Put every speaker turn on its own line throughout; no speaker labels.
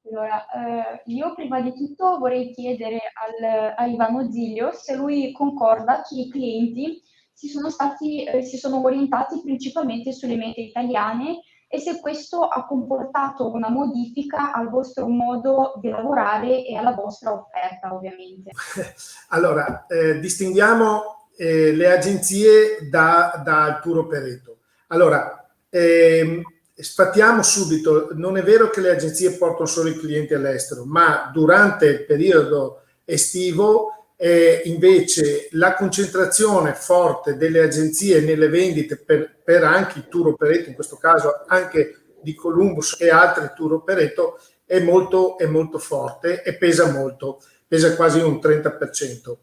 Allora, io prima di tutto vorrei chiedere a Ivano Zilio se lui concorda che i clienti si sono orientati principalmente sulle mete italiane e se questo ha comportato una modifica al vostro modo di lavorare e alla vostra offerta, ovviamente.
Allora, distinguiamo le agenzie dal tour operator. Allora, sfattiamo subito, non è vero che le agenzie portano solo i clienti all'estero, ma durante il periodo estivo invece la concentrazione forte delle agenzie nelle vendite per anche i tour operator, in questo caso anche di Columbus e altri tour operator, è molto forte e pesa molto, pesa quasi un 30%.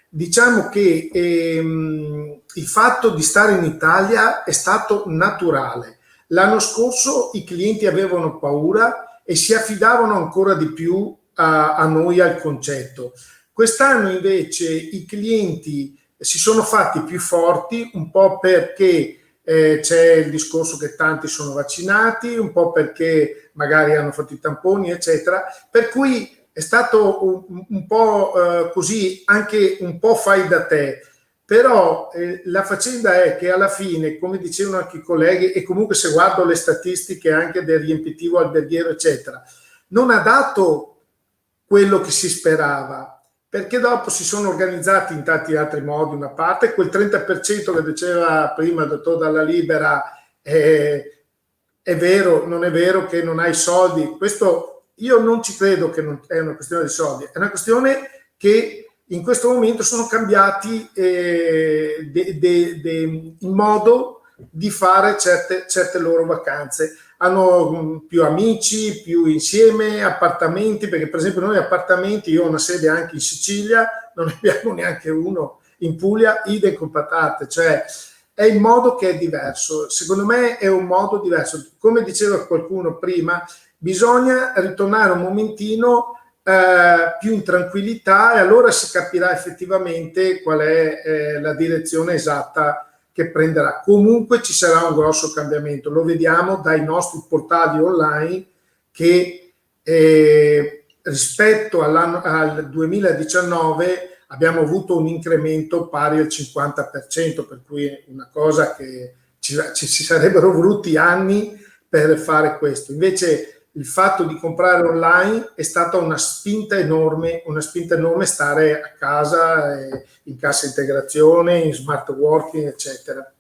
Diciamo che il fatto di stare in Italia è stato naturale. L'anno scorso i clienti avevano paura e si affidavano ancora di più a noi, al concetto. Quest'anno invece i clienti si sono fatti più forti, un po' perché c'è il discorso che tanti sono vaccinati, un po' perché magari hanno fatto i tamponi, eccetera, per cui è stato un po' così, anche un po' fai da te. Però la faccenda è che alla fine, come dicevano anche i colleghi, e comunque se guardo le statistiche anche del riempitivo alberghiero, eccetera, non ha dato quello che si sperava, perché dopo si sono organizzati in tanti altri modi. Una parte, quel 30% che diceva prima il dottor Dalla Libera, è vero, non è vero che non hai soldi. Questo io non ci credo che non è una questione di soldi, è una questione che in questo momento sono cambiati il modo di fare certe loro vacanze. Hanno più amici, più insieme, appartamenti, perché per esempio noi appartamenti, io ho una sede anche in Sicilia, non ne abbiamo neanche uno in Puglia, idem con patate, cioè è il modo che è diverso. Secondo me è un modo diverso. Come diceva qualcuno prima, bisogna ritornare un momentino più in tranquillità e allora si capirà effettivamente qual è la direzione esatta che prenderà. Comunque ci sarà un grosso cambiamento, lo vediamo dai nostri portali online che rispetto al 2019 abbiamo avuto un incremento pari al 50%, per cui una cosa che ci sarebbero voluti anni per fare questo. Invece il fatto di comprare online è stata una spinta enorme stare a casa, in cassa integrazione, in smart working, eccetera.